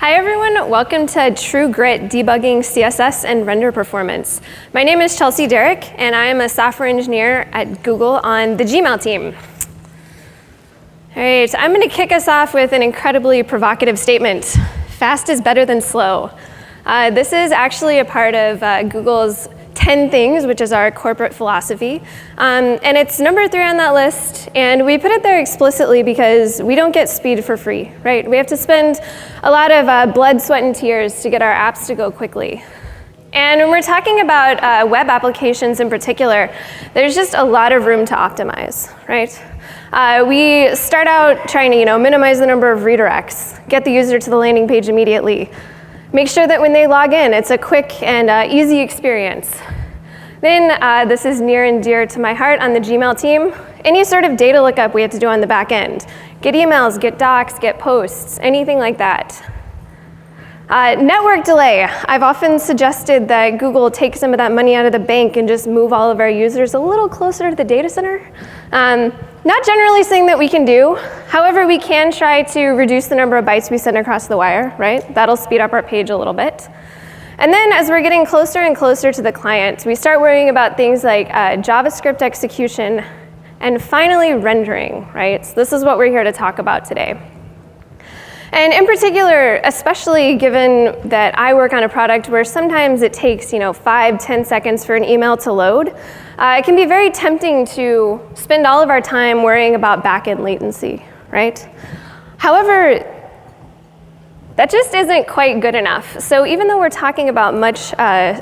Hi everyone, welcome to True Grit Debugging CSS and Render Performance. My name is Chelsea Derrick, and I am a software engineer at Google on the Gmail team. All right, I'm going to kick us off with an incredibly provocative statement. Fast is better than slow. This is actually a part of Google's 10 things, which is our corporate philosophy. And it's number 3 on that list. And we put it there explicitly because we don't get speed for free, right? We have to spend a lot of blood, sweat, and tears to get our apps to go quickly. And when we're talking about web applications in particular, there's just a lot of room to optimize, right? We start out trying to minimize the number of redirects, get the user to the landing page immediately, make sure that when they log in, it's a quick and easy experience. Then, this is near and dear to my heart on the Gmail team, any sort of data lookup we have to do on the back end. Get emails, get docs, get posts, anything like that. Network delay. I've often suggested that Google take some of that money out of the bank and just move all of our users a little closer to the data center. Not generally something that we can do. However, we can try to reduce the number of bytes we send across the wire, right? That'll speed up our page a little bit. And then as we're getting closer and closer to the client, we start worrying about things like JavaScript execution and finally rendering, right? So this is what we're here to talk about today. And in particular, especially given that I work on a product where sometimes it takes 5-10 seconds for an email to load, it can be very tempting to spend all of our time worrying about backend latency, right? However, that just isn't quite good enough. So even though we're talking about much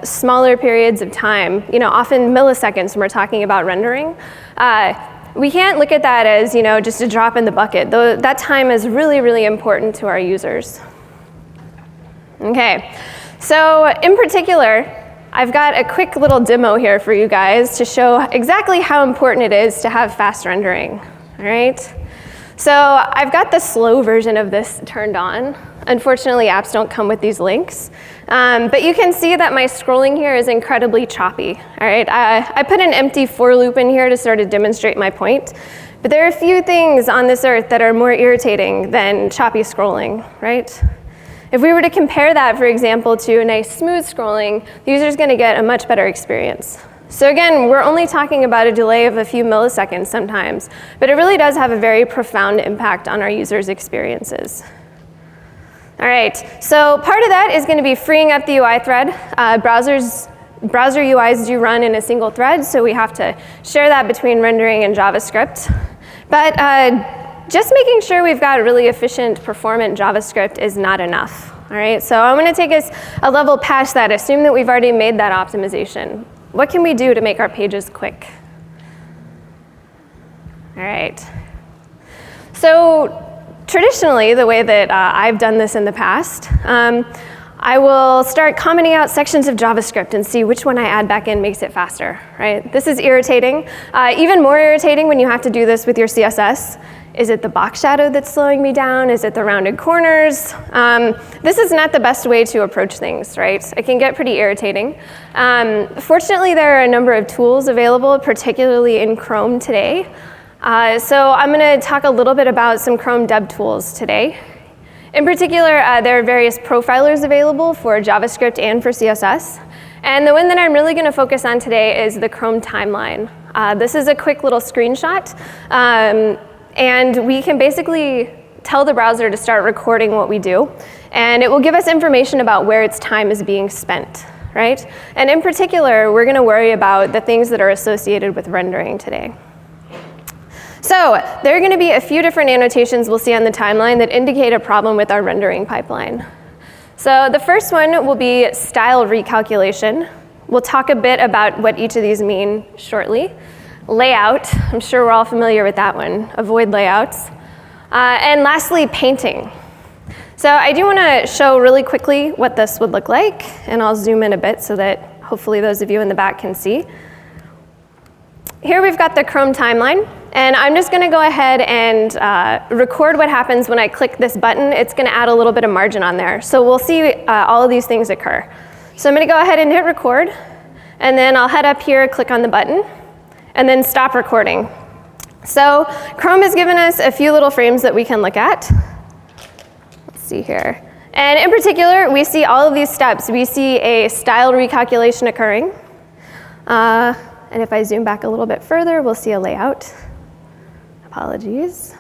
smaller periods of time, often milliseconds when we're talking about rendering, we can't look at that as just a drop in the bucket. Though that time is really, really important to our users. Okay, so in particular, I've got a quick little demo here for you guys to show exactly how important it is to have fast rendering. All right, so I've got the slow version of this turned on. Unfortunately, apps don't come with these links. But you can see that my scrolling here is incredibly choppy. All right, I put an empty for loop in here to sort of demonstrate my point. But there are a few things on this earth that are more irritating than choppy scrolling, right? If we were to compare that, for example, to a nice smooth scrolling, the user's going to get a much better experience. So again, we're only talking about a delay of a few milliseconds sometimes, but it really does have a very profound impact on our users' experiences. All right, so part of that is going to be freeing up the UI thread. Browser UIs do run in a single thread, so we have to share that between rendering and JavaScript. But just making sure we've got really efficient, performant JavaScript is not enough. All right, so I'm going to take us a level past that. Assume that we've already made that optimization. What can we do to make our pages quick? All right, so traditionally, the way that I've done this in the past, I will start commenting out sections of JavaScript and see which one I add back in makes it faster, right? This is irritating. Even more irritating when you have to do this with your CSS. Is it the box shadow that's slowing me down? Is it the rounded corners? This is not the best way to approach things, right? It can get pretty irritating. Fortunately, there are a number of tools available, particularly in Chrome today. So I'm going to talk a little bit about some Chrome DevTools today. In particular, there are various profilers available for JavaScript and for CSS. And the one that I'm really going to focus on today is the Chrome timeline. This is a quick little screenshot. And we can basically tell the browser to start recording what we do. And it will give us information about where its time is being spent, right? And in particular, we're going to worry about the things that are associated with rendering today. So there are going to be a few different annotations we'll see on the timeline that indicate a problem with our rendering pipeline. So the first one will be style recalculation. We'll talk a bit about what each of these mean shortly. Layout, I'm sure we're all familiar with that one. Avoid layouts. And lastly, painting. So I do want to show really quickly what this would look like, and I'll zoom in a bit so that hopefully those of you in the back can see. Here we've got the Chrome timeline, and I'm just going to go ahead and record what happens when I click this button. It's going to add a little bit of margin on there. So we'll see all of these things occur. So I'm going to go ahead and hit record, and then I'll head up here, click on the button, and then stop recording. So Chrome has given us a few little frames that we can look at. Let's see here. And in particular, we see all of these steps. We see a style recalculation occurring. And if I zoom back a little bit further, we'll see a layout. Apologies.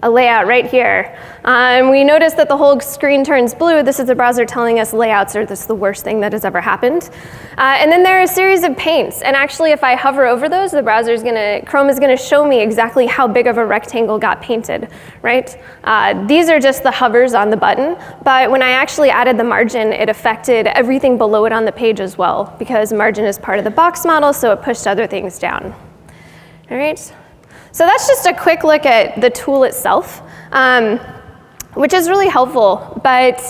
A layout right here. We notice that the whole screen turns blue. This is the browser telling us layouts are the worst thing that has ever happened. And then there are a series of paints. And actually, if I hover over those, Chrome is gonna show me exactly how big of a rectangle got painted, right? These are just the hovers on the button. But when I actually added the margin, it affected everything below it on the page as well, because margin is part of the box model, so it pushed other things down. All right? So that's just a quick look at the tool itself, which is really helpful. But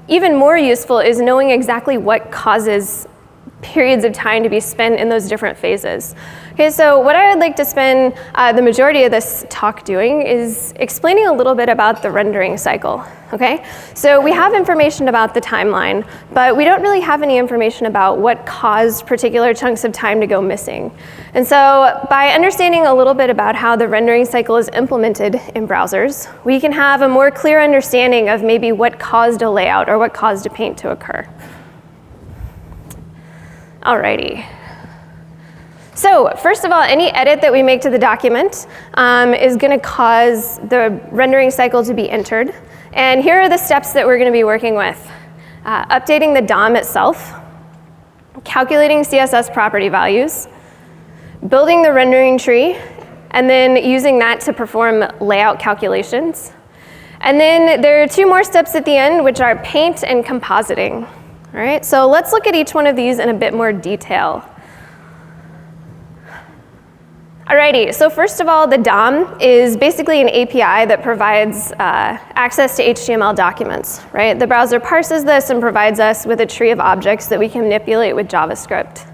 even more useful is knowing exactly what causes periods of time to be spent in those different phases. Okay, so what I would like to spend the majority of this talk doing is explaining a little bit about the rendering cycle. Okay, so we have information about the timeline, but we don't really have any information about what caused particular chunks of time to go missing. And so by understanding a little bit about how the rendering cycle is implemented in browsers, we can have a more clear understanding of maybe what caused a layout or what caused a paint to occur. Alrighty. So first of all, any edit that we make to the document is going to cause the rendering cycle to be entered. And here are the steps that we're going to be working with. Updating the DOM itself, calculating CSS property values, building the rendering tree, and then using that to perform layout calculations. And then there are two more steps at the end, which are paint and compositing. All right, so let's look at each one of these in a bit more detail. Alrighty, so first of all, the DOM is basically an API that provides access to HTML documents, right? The browser parses this and provides us with a tree of objects that we can manipulate with JavaScript.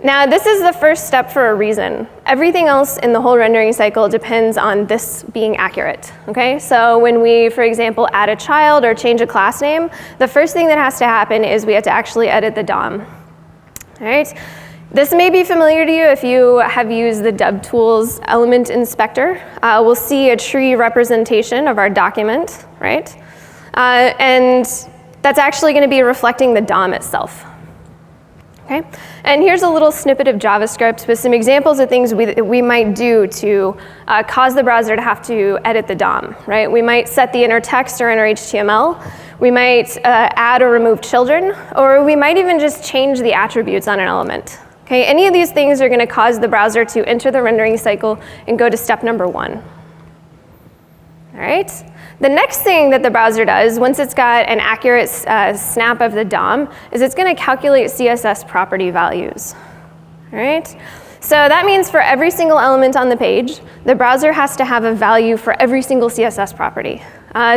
Now, this is the first step for a reason. Everything else in the whole rendering cycle depends on this being accurate, okay? So when we, for example, add a child or change a class name, the first thing that has to happen is we have to actually edit the DOM, all right? This may be familiar to you if you have used the DevTools element inspector. We'll see a tree representation of our document, right? And that's actually going to be reflecting the DOM itself. Okay? And here's a little snippet of JavaScript with some examples of things we might do to cause the browser to have to edit the DOM, right? We might set the inner text or inner HTML. We might add or remove children, or we might even just change the attributes on an element. Okay, any of these things are going to cause the browser to enter the rendering cycle and go to step number 1. All right. The next thing that the browser does, once it's got an accurate snap of the DOM, is it's going to calculate CSS property values. All right. So that means for every single element on the page, the browser has to have a value for every single CSS property.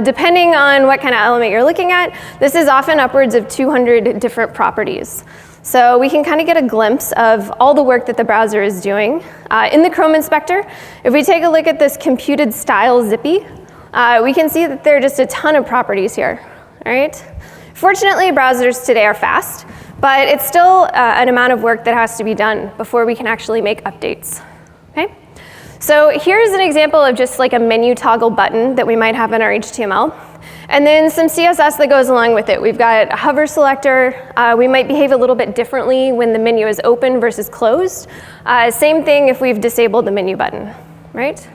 Depending on what kind of element you're looking at, this is often upwards of 200 different properties. So we can kind of get a glimpse of all the work that the browser is doing. In the Chrome inspector, if we take a look at this computed style zippy, we can see that there are just a ton of properties here. All right? Fortunately, browsers today are fast, but it's still an amount of work that has to be done before we can actually make updates. Okay? So here's an example of just like a menu toggle button that we might have in our HTML. And then some CSS that goes along with it. We've got a hover selector. We might behave a little bit differently when the menu is open versus closed. Same thing if we've disabled the menu button, right?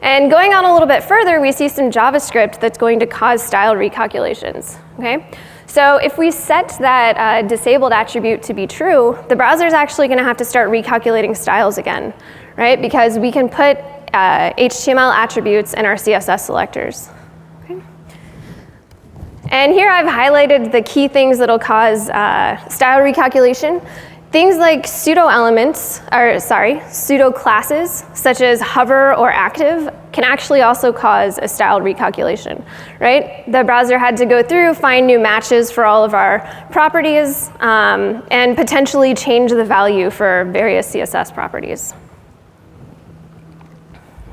And going on a little bit further, we see some JavaScript that's going to cause style recalculations, okay? So if we set that disabled attribute to be true, the browser is actually going to have to start recalculating styles again, right? Because we can put HTML attributes in our CSS selectors. And here I've highlighted the key things that'll cause style recalculation. Things like pseudo classes, such as hover or active, can actually also cause a style recalculation, right? The browser had to go through, find new matches for all of our properties, and potentially change the value for various CSS properties.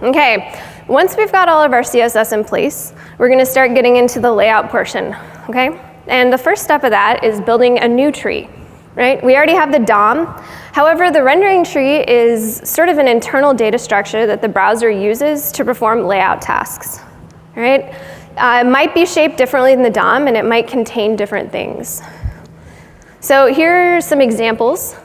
Okay, once we've got all of our CSS in place, we're going to start getting into the layout portion, okay? And the first step of that is building a new tree, right? We already have the DOM. However, the rendering tree is sort of an internal data structure that the browser uses to perform layout tasks, All right? It might be shaped differently than the DOM, and it might contain different things. So here are some examples.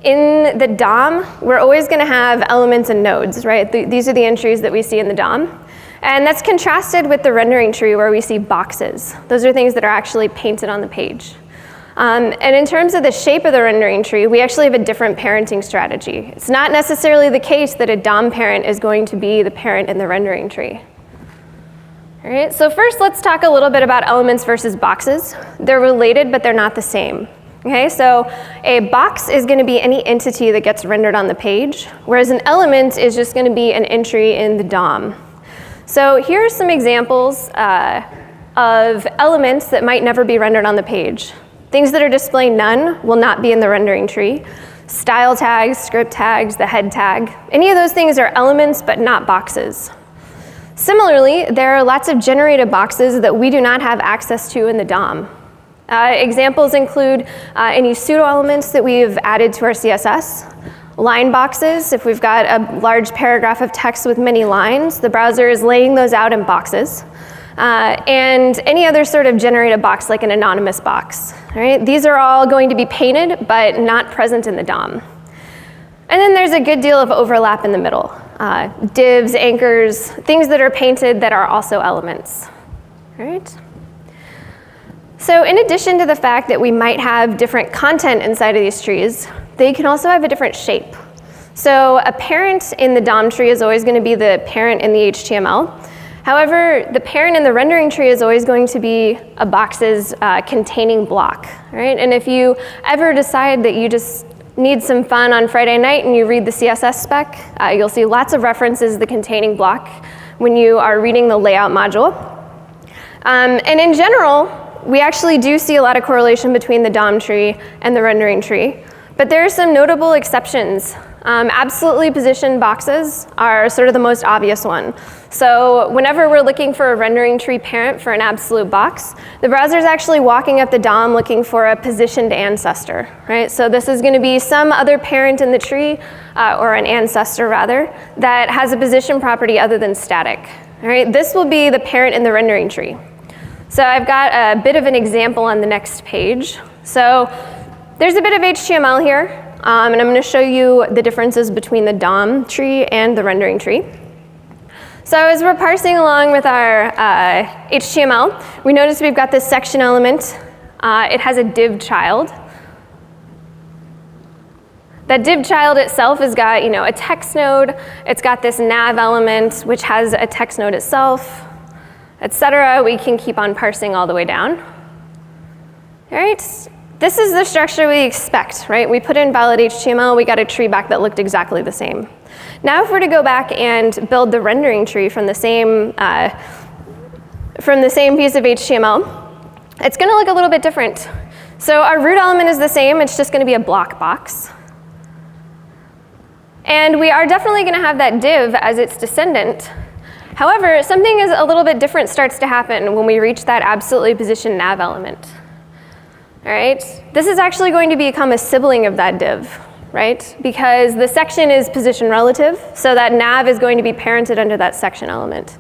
In the DOM, we're always going to have elements and nodes, right? These are the entries that we see in the DOM. And that's contrasted with the rendering tree where we see boxes. Those are things that are actually painted on the page. And in terms of the shape of the rendering tree, we actually have a different parenting strategy. It's not necessarily the case that a DOM parent is going to be the parent in the rendering tree. All right, so first let's talk a little bit about elements versus boxes. They're related, but they're not the same. Okay, so a box is going to be any entity that gets rendered on the page, whereas an element is just going to be an entry in the DOM. So here are some examples of elements that might never be rendered on the page. Things that are display none will not be in the rendering tree. Style tags, script tags, the head tag. Any of those things are elements, but not boxes. Similarly, there are lots of generated boxes that we do not have access to in the DOM. Examples include any pseudo elements that we've added to our CSS. Line boxes, if we've got a large paragraph of text with many lines, the browser is laying those out in boxes. And any other sort of generated box like an anonymous box. All right? These are all going to be painted, but not present in the DOM. And then there's a good deal of overlap in the middle. Divs, anchors, things that are painted that are also elements. All right? So in addition to the fact that we might have different content inside of these trees, they can also have a different shape. So a parent in the DOM tree is always going to be the parent in the HTML. However, the parent in the rendering tree is always going to be a box's containing block. Right? And if you ever decide that you just need some fun on Friday night and you read the CSS spec, you'll see lots of references to the containing block when you are reading the layout module. And in general, we actually do see a lot of correlation between the DOM tree and the rendering tree. But there are some notable exceptions. Absolutely positioned boxes are sort of the most obvious one. So whenever we're looking for a rendering tree parent for an absolute box, the browser is actually walking up the DOM looking for a positioned ancestor. Right? So this is going to be some other parent in the tree, or an ancestor rather, that has a position property other than static. All right? This will be the parent in the rendering tree. So I've got a bit of an example on the next page. So there's a bit of HTML here, and I'm going to show you the differences between the DOM tree and the rendering tree. So as we're parsing along with our HTML, we notice we've got this section element. It has a div child. That div child itself has got, a text node. It's got this nav element, which has a text node itself, etc. We can keep on parsing all the way down. All right, this is the structure we expect, right? We put in valid HTML, we got a tree back that looked exactly the same. Now if we're to go back and build the rendering tree from the same piece of HTML, it's going to look a little bit different. So our root element is the same, it's just going to be a block box. And we are definitely going to have that div as its descendant. However, something is a little bit different starts to happen when we reach that absolutely positioned nav element. All right? This is actually going to become a sibling of that div, right? Because the section is position relative, so that nav is going to be parented under that section element.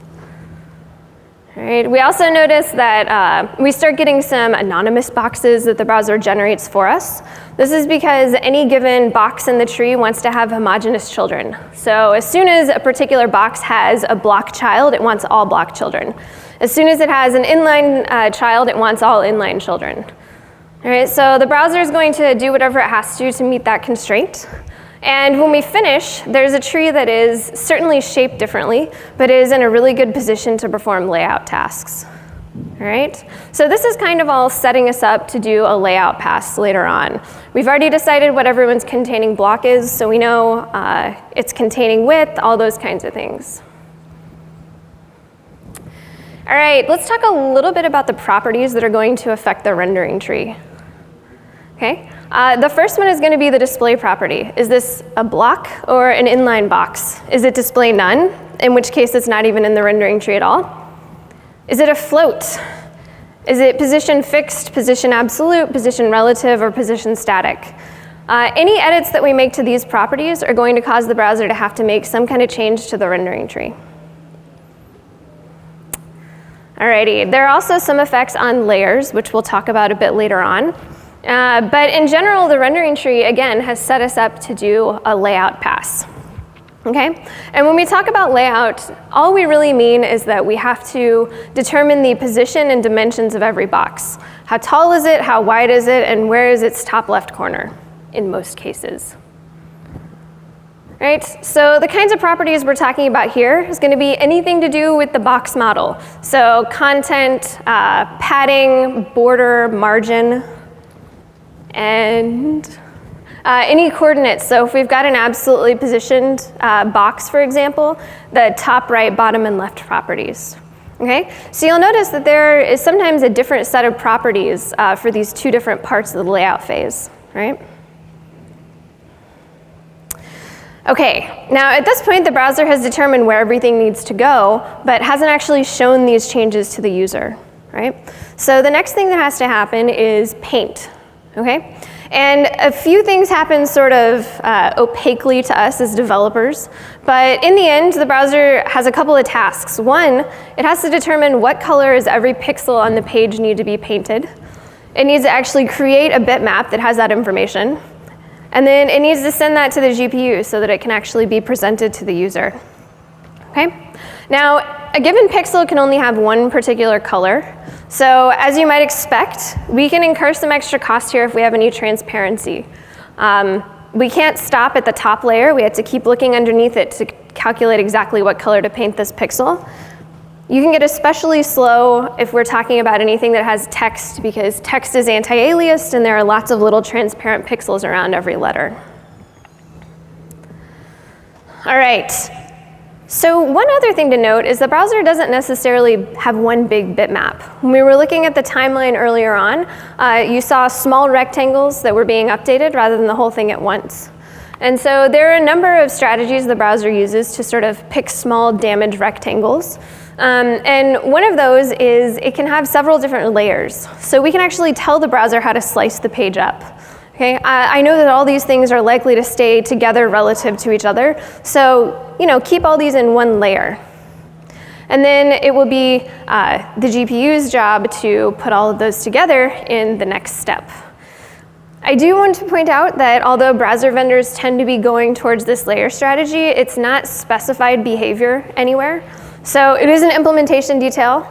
All right? We also notice that we start getting some anonymous boxes that the browser generates for us. This is because any given box in the tree wants to have homogeneous children. So as soon as a particular box has a block child, it wants all block children. As soon as it has an inline child, it wants all inline children. All right, so the browser is going to do whatever it has to meet that constraint. And when we finish, there's a tree that is certainly shaped differently, but is in a really good position to perform layout tasks. All right, so this is kind of all setting us up to do a layout pass later on. We've already decided what everyone's containing block is, so we know it's containing width, all those kinds of things. All right, let's talk a little bit about the properties that are going to affect the rendering tree. Okay, the first one is going to be the display property. Is this a block or an inline box? Is it display none, in which case it's not even in the rendering tree at all? Is it a float? Is it position fixed, position absolute, position relative, or position static? Any edits that we make to these properties are going to cause the browser to have to make some kind of change to the rendering tree. Alrighty, there are also some effects on layers, which we'll talk about a bit later on. But in general, the rendering tree, again, has set us up to do a layout pass. Okay? And when we talk about layout, all we really mean is that we have to determine the position and dimensions of every box. How tall is it, how wide is it, and where is its top left corner, in most cases. Right? So the kinds of properties we're talking about here is going to be anything to do with the box model. So content, padding, border, margin, and any coordinates. So if we've got an absolutely positioned box, for example, the top, right, bottom, and left properties. Okay? So you'll notice that there is sometimes a different set of properties for these two different parts of the layout phase, right? Okay, now at this point the browser has determined where everything needs to go, but hasn't actually shown these changes to the user, right? So the next thing that has to happen is paint, okay? And a few things happen sort of opaquely to us as developers, but in the end the browser has a couple of tasks. One, it has to determine what colors every pixel on the page need to be painted. It needs to actually create a bitmap that has that information. And then it needs to send that to the GPU so that it can actually be presented to the user. Okay? Now, a given pixel can only have one particular color. So as you might expect, we can incur some extra cost here if we have any transparency. We can't stop at the top layer. We have to keep looking underneath it to calculate exactly what color to paint this pixel. You can get especially slow if we're talking about anything that has text, because text is anti-aliased and there are lots of little transparent pixels around every letter. All right. So one other thing to note is the browser doesn't necessarily have one big bitmap. When we were looking at the timeline earlier on, you saw small rectangles that were being updated rather than the whole thing at once. And so there are a number of strategies the browser uses to sort of pick small damaged rectangles. And one of those is it can have several different layers. So we can actually tell the browser how to slice the page up. Okay? I know that all these things are likely to stay together relative to each other. So, keep all these in one layer. And then it will be the GPU's job to put all of those together in the next step. I do want to point out that although browser vendors tend to be going towards this layer strategy, it's not specified behavior anywhere. So it is an implementation detail,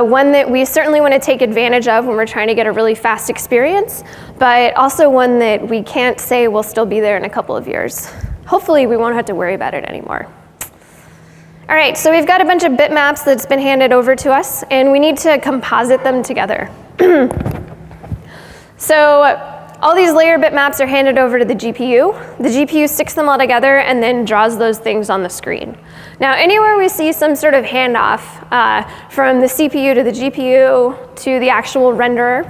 one that we certainly want to take advantage of when we're trying to get a really fast experience, but also one that we can't say will still be there in a couple of years. Hopefully we won't have to worry about it anymore. All right, so we've got a bunch of bitmaps that's been handed over to us, and we need to composite them together. So all these layer bitmaps are handed over to the GPU. The GPU sticks them all together and then draws those things on the screen. Now, anywhere we see some sort of handoff from the CPU to the GPU to the actual renderer,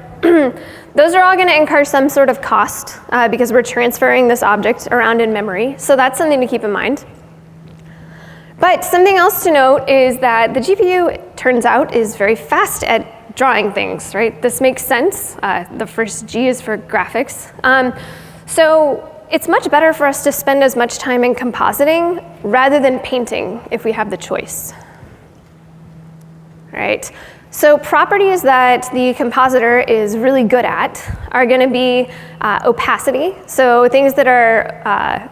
those are all going to incur some sort of cost because we're transferring this object around in memory. So that's something to keep in mind. But something else to note is that the GPU, it turns out, is very fast at drawing things, right? This makes sense. The first G is for graphics. So it's much better for us to spend as much time in compositing rather than painting if we have the choice. All right. So properties that the compositor is really good at are going to be opacity. So things that are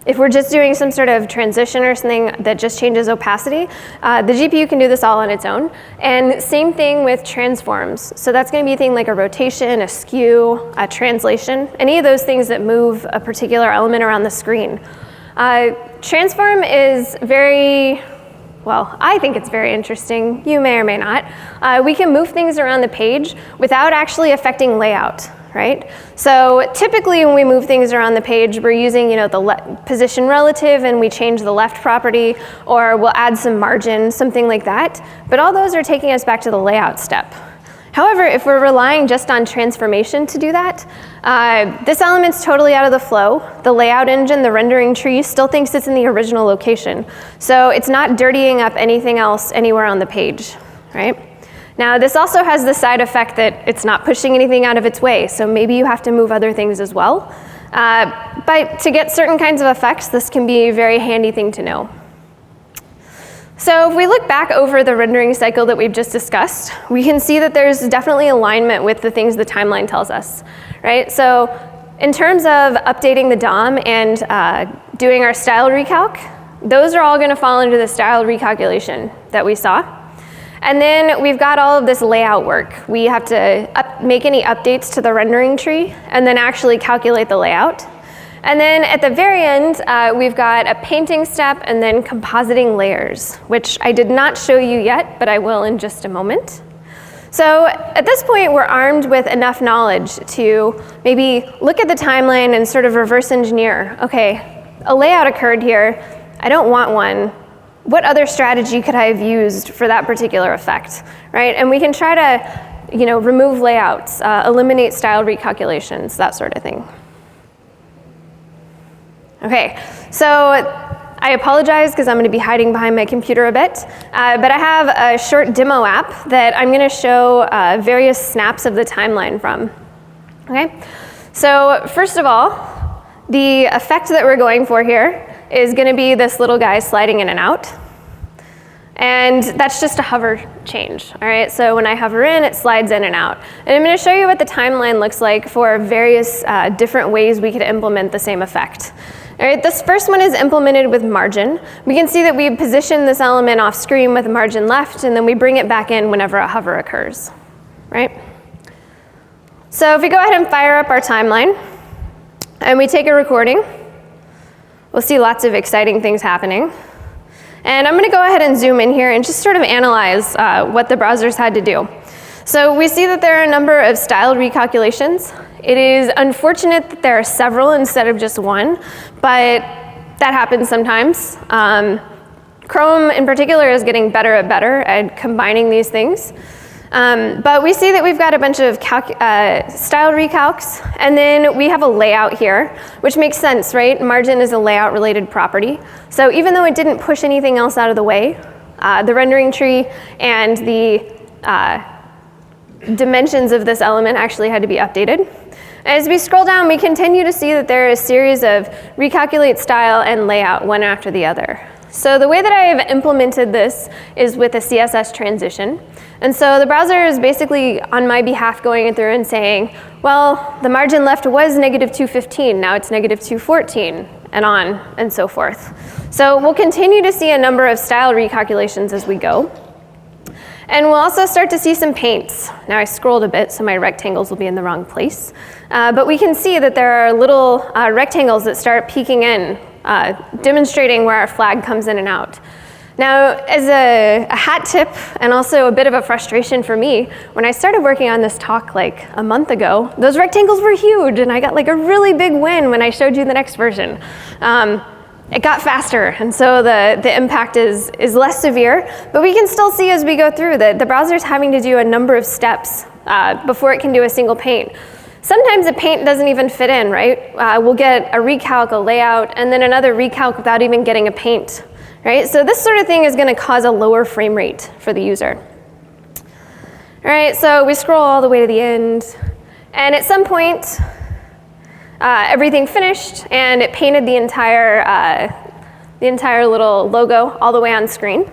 if we're just doing some sort of transition or something that just changes opacity, the GPU can do this all on its own. And same thing with transforms. So that's going to be a thing like a rotation, a skew, a translation, any of those things that move a particular element around the screen. Transform is very, well, I think it's very interesting. You may or may not. We can move things around the page without actually affecting layout. Right? So typically when we move things around the page, we're using the position relative and we change the left property, or we'll add some margin, something like that. But all those are taking us back to the layout step. However, if we're relying just on transformation to do that, this element's totally out of the flow. The layout engine, the rendering tree, still thinks it's in the original location. So it's not dirtying up anything else anywhere on the page, right? Now, this also has the side effect that it's not pushing anything out of its way, so maybe you have to move other things as well. But to get certain kinds of effects, this can be a very handy thing to know. So if we look back over the rendering cycle that we've just discussed, we can see that there's definitely alignment with the things the timeline tells us, right? So in terms of updating the DOM and doing our style recalc, those are all going to fall into the style recalculation that we saw. And then we've got all of this layout work. We have to make any updates to the rendering tree and then actually calculate the layout. And then at the very end, we've got a painting step and then compositing layers, which I did not show you yet, but I will in just a moment. So at this point, we're armed with enough knowledge to maybe look at the timeline and sort of reverse engineer. Okay, a layout occurred here. I don't want one. What other strategy could I have used for that particular effect, right? And we can try to, remove layouts, eliminate style recalculations, that sort of thing. Okay, so I apologize because I'm going to be hiding behind my computer a bit, but I have a short demo app that I'm going to show various snaps of the timeline from. Okay, so first of all, the effect that we're going for here is going to be this little guy sliding in and out. And that's just a hover change, all right? So when I hover in, it slides in and out. And I'm going to show you what the timeline looks like for various different ways we could implement the same effect. All right, this first one is implemented with margin. We can see that we position this element off screen with margin left, and then we bring it back in whenever a hover occurs, right? So if we go ahead and fire up our timeline, and we take a recording, we'll see lots of exciting things happening. And I'm going to go ahead and zoom in here and just sort of analyze what the browsers had to do. So we see that there are a number of style recalculations. It is unfortunate that there are several instead of just one, but that happens sometimes. Chrome in particular is getting better at combining these things. But we see that we've got a bunch of style recalcs, and then we have a layout here, which makes sense, right? Margin is a layout-related property. So even though it didn't push anything else out of the way, the rendering tree and the dimensions of this element actually had to be updated. As we scroll down, we continue to see that there are a series of recalculate style and layout one after the other. So the way that I have implemented this is with a CSS transition. And so the browser is basically on my behalf going through and saying, well, the margin left was -215, now it's -214, and on and so forth. So we'll continue to see a number of style recalculations as we go. And we'll also start to see some paints. Now I scrolled a bit, so my rectangles will be in the wrong place. But we can see that there are little rectangles that start peeking in, demonstrating where our flag comes in and out. Now, as a hat tip, and also a bit of a frustration for me, when I started working on this talk like a month ago, those rectangles were huge, and I got like a really big win when I showed you the next version. It got faster, and so the impact is less severe, but we can still see as we go through that the browser's having to do a number of steps before it can do a single paint. Sometimes a paint doesn't even fit in, right? We'll get a recalc, a layout, and then another recalc without even getting a paint, right? So this sort of thing is going to cause a lower frame rate for the user. All right, so we scroll all the way to the end, and at some point, everything finished, and it painted the entire little logo all the way on screen.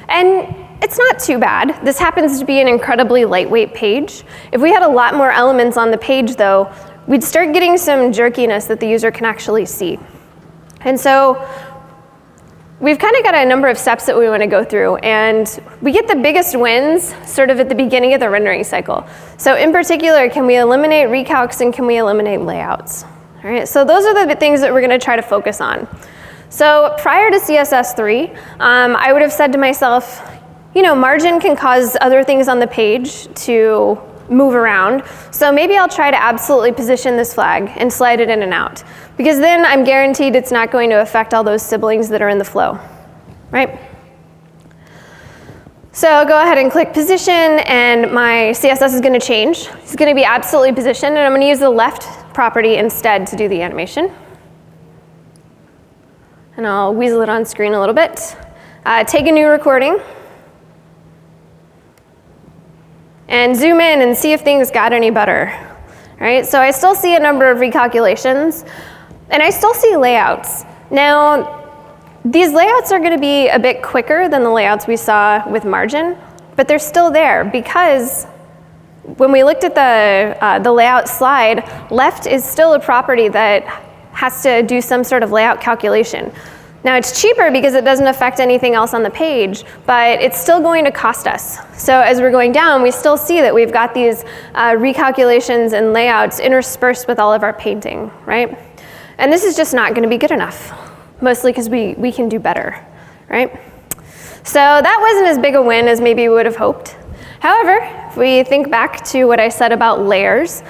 And it's not too bad. This happens to be an incredibly lightweight page. If we had a lot more elements on the page, though, we'd start getting some jerkiness that the user can actually see. And so we've kind of got a number of steps that we want to go through, and we get the biggest wins sort of at the beginning of the rendering cycle. So in particular, can we eliminate recalcs and can we eliminate layouts? All right, so those are the things that we're going to try to focus on. So prior to CSS 3, I would have said to myself, margin can cause other things on the page to move around. So maybe I'll try to absolutely position this flag and slide it in and out, because then I'm guaranteed it's not going to affect all those siblings that are in the flow, right? So I'll go ahead and click position, and my CSS is going to change. It's going to be absolutely positioned, and I'm going to use the left property instead to do the animation. And I'll weasel it on screen a little bit. Take a new recording. And zoom in and see if things got any better. All right, so I still see a number of recalculations, and I still see layouts. Now, These layouts are going to be a bit quicker than the layouts we saw with margin, but they're still there because when we looked at the layout slide, left is still a property that has to do some sort of layout calculation. Now it's cheaper because it doesn't affect anything else on the page, but it's still going to cost us. So as we're going down, we still see that we've got these recalculations and layouts interspersed with all of our painting, right? And this is just not going to be good enough, mostly because we can do better, right? So that wasn't as big a win as maybe we would have hoped. However, if we think back to what I said about layers,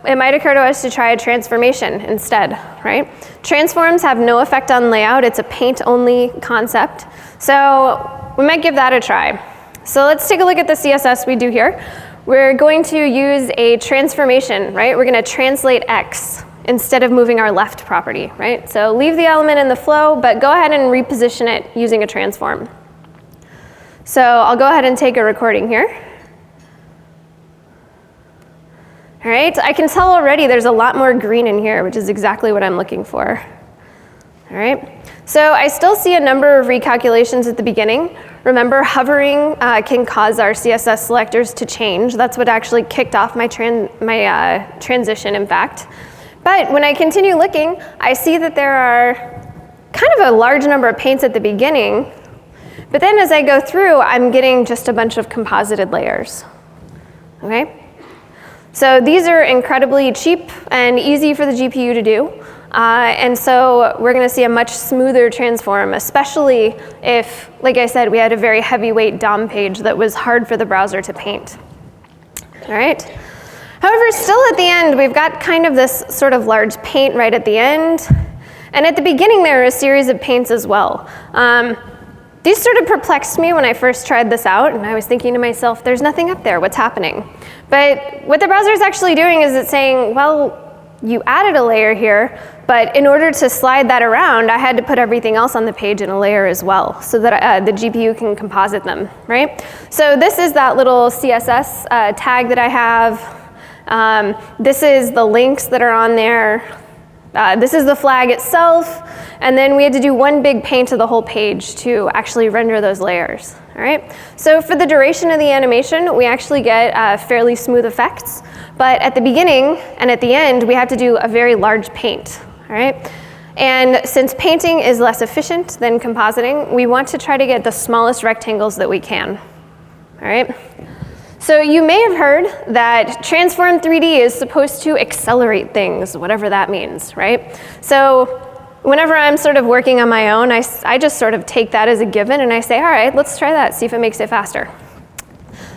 it might occur to us to try a transformation instead, right? Transforms have no effect on layout. It's a paint-only concept. So we might give that a try. So let's take a look at the CSS we do here. We're going to use a transformation, right? We're going to translate X instead of moving our left property, right? So leave the element in the flow, but go ahead and reposition it using a transform. So I'll go ahead and take a recording here. All right, I can tell already there's a lot more green in here, which is exactly what I'm looking for. All right, so I still see a number of recalculations at the beginning. Remember, hovering can cause our CSS selectors to change. That's what actually kicked off my transition, in fact. But when I continue looking, I see that there are kind of a large number of paints at the beginning. But then as I go through, I'm getting just a bunch of composited layers. Okay? So these are incredibly cheap and easy for the GPU to do. And so we're going to see a much smoother transform, especially if, like I said, we had a very heavyweight DOM page that was hard for the browser to paint. All right? However, still at the end, we've got kind of this sort of large paint right at the end. And at the beginning, there are a series of paints as well. These sort of perplexed me when I first tried this out, and I was thinking to myself, there's nothing up there, what's happening? But what the browser is actually doing is it's saying, well, you added a layer here, but in order to slide that around, I had to put everything else on the page in a layer as well, so that the GPU can composite them, right? So this is that little CSS tag that I have. This is the links that are on there. This is the flag itself, and then we had to do one big paint of the whole page to actually render those layers. All right. So for the duration of the animation, we actually get fairly smooth effects, but at the beginning and at the end, we have to do a very large paint. All right. And since painting is less efficient than compositing, we want to try to get the smallest rectangles that we can. All right. So you may have heard that Transform 3D is supposed to accelerate things, whatever that means, right? So whenever I'm sort of working on my own, I just sort of take that as a given and I say, all right, let's try that, see if it makes it faster.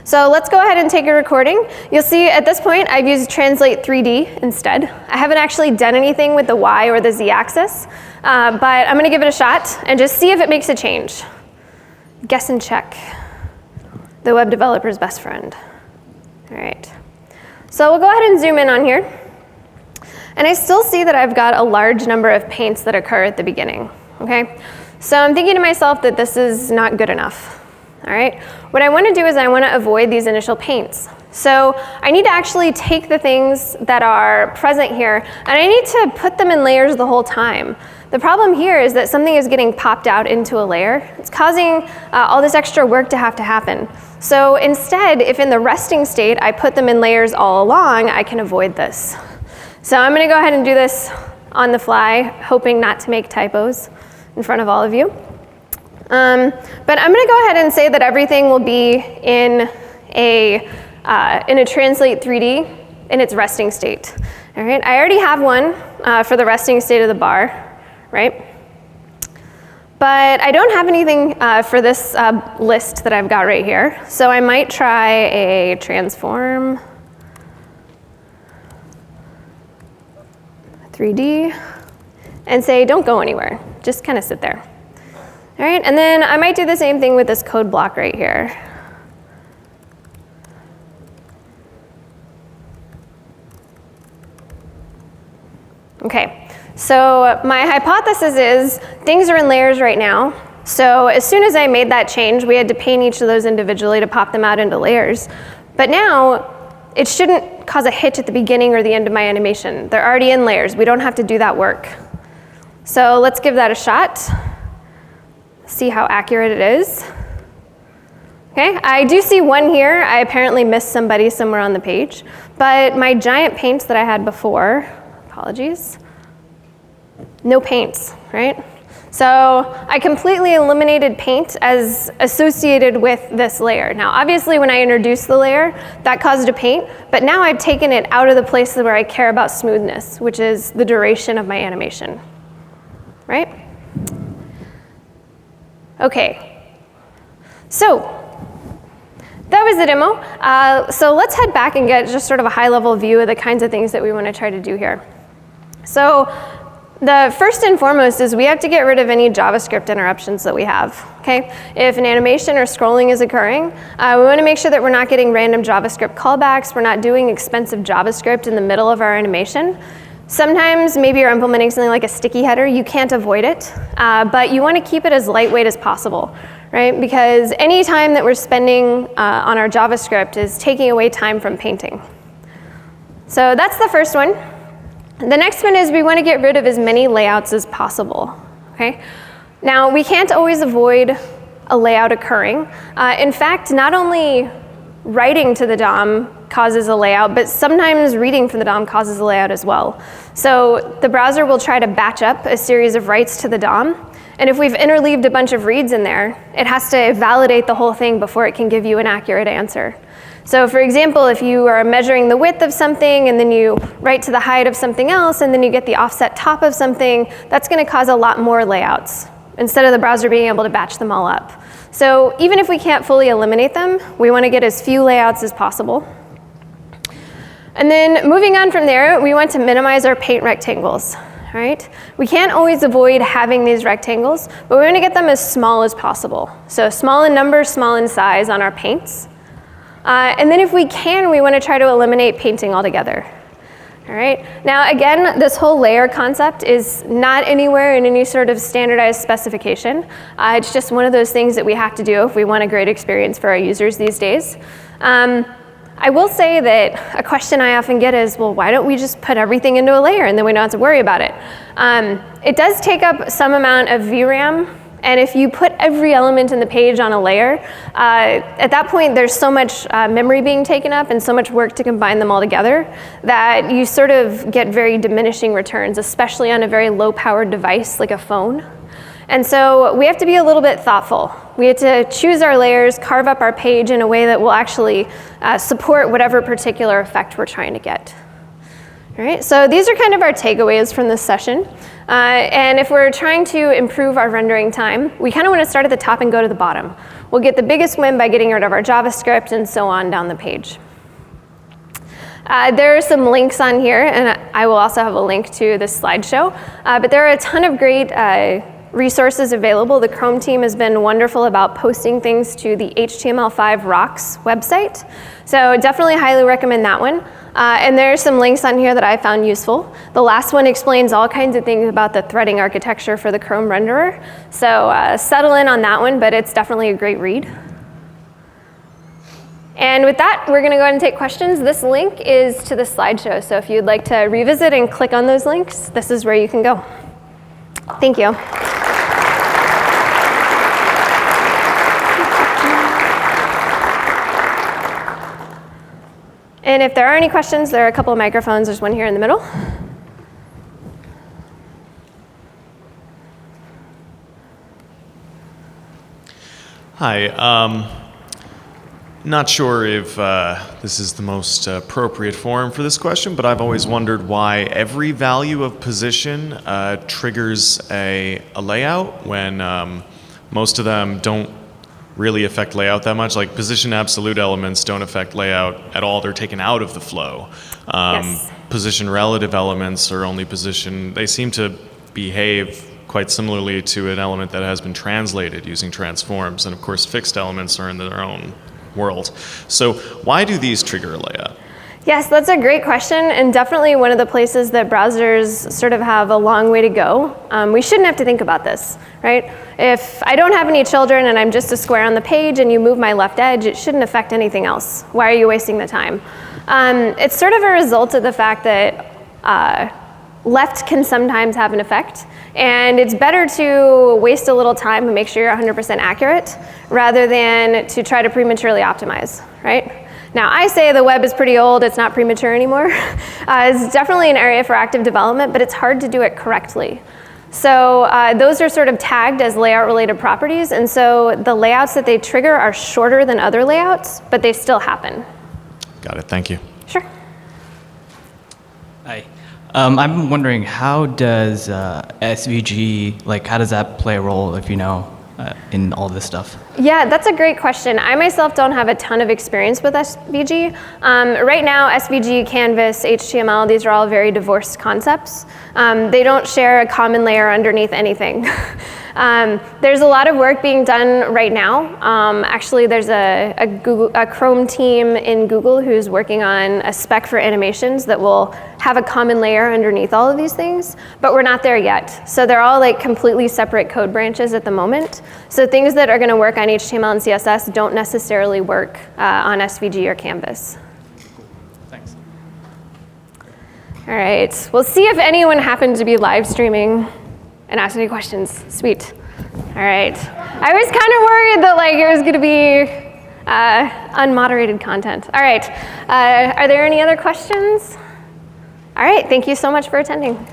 So let's go ahead and take a recording. You'll see at this point, I've used Translate 3D instead. I haven't actually done anything with the Y or the Z axis, but I'm gonna give it a shot and just see if it makes a change. Guess and check. The web developer's best friend. All right. So we'll go ahead and zoom in on here. And I still see that I've got a large number of paints that occur at the beginning. Okay. So I'm thinking to myself that this is not good enough. All right. What I want to do is I want to avoid these initial paints. So I need to actually take the things that are present here and I need to put them in layers the whole time. The problem here is that something is getting popped out into a layer. It's causing all this extra work to have to happen. So instead, if in the resting state I put them in layers all along, I can avoid this. So I'm going to go ahead and do this on the fly, hoping not to make typos in front of all of you. But I'm going to go ahead and say that everything will be in a Translate 3D in its resting state. All right, I already have one for the resting state of the bar. Right? But I don't have anything for this list that I've got right here. So I might try a transform 3D and say, don't go anywhere. Just kind of sit there. All right, and then I might do the same thing with this code block right here. Okay. So my hypothesis is things are in layers right now. So as soon as I made that change, we had to paint each of those individually to pop them out into layers. But now, it shouldn't cause a hitch at the beginning or the end of my animation. They're already in layers. We don't have to do that work. So let's give that a shot. see how accurate it is. Okay, I do see one here. I apparently missed somebody somewhere on the page. But my giant paints that I had before, apologies, no paints, right? So I completely eliminated paint as associated with this layer. Now, obviously, when I introduced the layer, that caused a paint. But now I've taken it out of the place where I care about smoothness, which is the duration of my animation, right? OK, so that was the demo. So let's head back and get just sort of a high-level view of the kinds of things that we want to try to do here. So the first and foremost is we have to get rid of any JavaScript interruptions that we have. Okay? If an animation or scrolling is occurring, we want to make sure that we're not getting random JavaScript callbacks. We're not doing expensive JavaScript in the middle of our animation. Sometimes maybe you're implementing something like a sticky header. You can't avoid it, but you want to keep it as lightweight as possible. Right? Because any time that we're spending on our JavaScript is taking away time from painting. So that's the first one. The next one is we want to get rid of as many layouts as possible. Okay? Now, we can't always avoid a layout occurring. In fact, not only writing to the DOM causes a layout, but sometimes reading from the DOM causes a layout as well. So the browser will try to batch up a series of writes to the DOM. And if we've interleaved a bunch of reads in there, it has to validate the whole thing before it can give you an accurate answer. So for example, if you are measuring the width of something and then you write to the height of something else and then you get the offset top of something, that's going to cause a lot more layouts instead of the browser being able to batch them all up. So even if we can't fully eliminate them, we want to get as few layouts as possible. And then moving on from there, we want to minimize our paint rectangles. Right? We can't always avoid having these rectangles, but we want to get them as small as possible. So small in number, small in size on our paints. And then if we can, we want to try to eliminate painting altogether. All right? Now, again, this whole layer concept is not anywhere in any sort of standardized specification. It's just one of those things that we have to do if we want a great experience for our users these days. I will say that a question I often get is, well, why don't we just put everything into a layer and then we don't have to worry about it? It does take up some amount of VRAM, and if you put every element in the page on a layer, at that point there's so much memory being taken up and so much work to combine them all together that you sort of get very diminishing returns, especially on a very low-powered device like a phone. And so we have to be a little bit thoughtful. We have to choose our layers, carve up our page in a way that will actually support whatever particular effect we're trying to get. All right, so these are kind of our takeaways from this session. And if we're trying to improve our rendering time, we kind of want to start at the top and go to the bottom. We'll get the biggest win by getting rid of our JavaScript and so on down the page. There are some links on here, and I will also have a link to this slideshow. But there are a ton of great resources available. The Chrome team has been wonderful about posting things to the HTML5 Rocks website. So definitely highly recommend that one. And there are some links on here that I found useful. The last one explains all kinds of things about the threading architecture for the Chrome renderer. So settle in on that one, but it's definitely a great read. And with that, we're going to go ahead and take questions. This link is to the slideshow. So if you'd like to revisit and click on those links, this is where you can go. Thank you. And if there are any questions, there are a couple of microphones. There's one here in the middle. Hi. Not sure if this is the most appropriate forum for this question, but I've always wondered why every value of position triggers a layout when most of them don't really affect layout that much. Like position absolute elements don't affect layout at all. They're taken out of the flow. Yes. Position relative elements are only position. They seem to behave quite similarly to an element that has been translated using transforms. And of course, fixed elements are in their own world. So why do these trigger a layout? Yes, that's a great question, and definitely one of the places that browsers sort of have a long way to go. We shouldn't have to think about this, right? If I don't have any children and I'm just a square on the page and you move my left edge, it shouldn't affect anything else. Why are you wasting the time? It's sort of a result of the fact that left can sometimes have an effect. And it's better to waste a little time and make sure you're 100% accurate rather than to try to prematurely optimize, right? Now, I say the web is pretty old, it's not premature anymore. It's definitely an area for active development, but it's hard to do it correctly. So those are sort of tagged as layout-related properties, and so the layouts that they trigger are shorter than other layouts, but they still happen. Got it, thank you. Sure. Hi. I'm wondering, how does SVG, like, how does that play a role, if you know, in all this stuff? Yeah, that's a great question. I myself don't have a ton of experience with SVG. Right now, SVG, Canvas, HTML, these are all very divorced concepts. They don't share a common layer underneath anything. There's a lot of work being done right now. Actually, there's a Chrome team in Google who's working on a spec for animations that will have a common layer underneath all of these things, but we're not there yet. So they're all like completely separate code branches at the moment. So things that are going to work on HTML and CSS don't necessarily work on SVG or Canvas. Thanks. All right, we'll see if anyone happened to be live streaming and ask any questions. Sweet. All right. I was kind of worried that like it was going to be unmoderated content. All right. Are there any other questions? All right. Thank you so much for attending.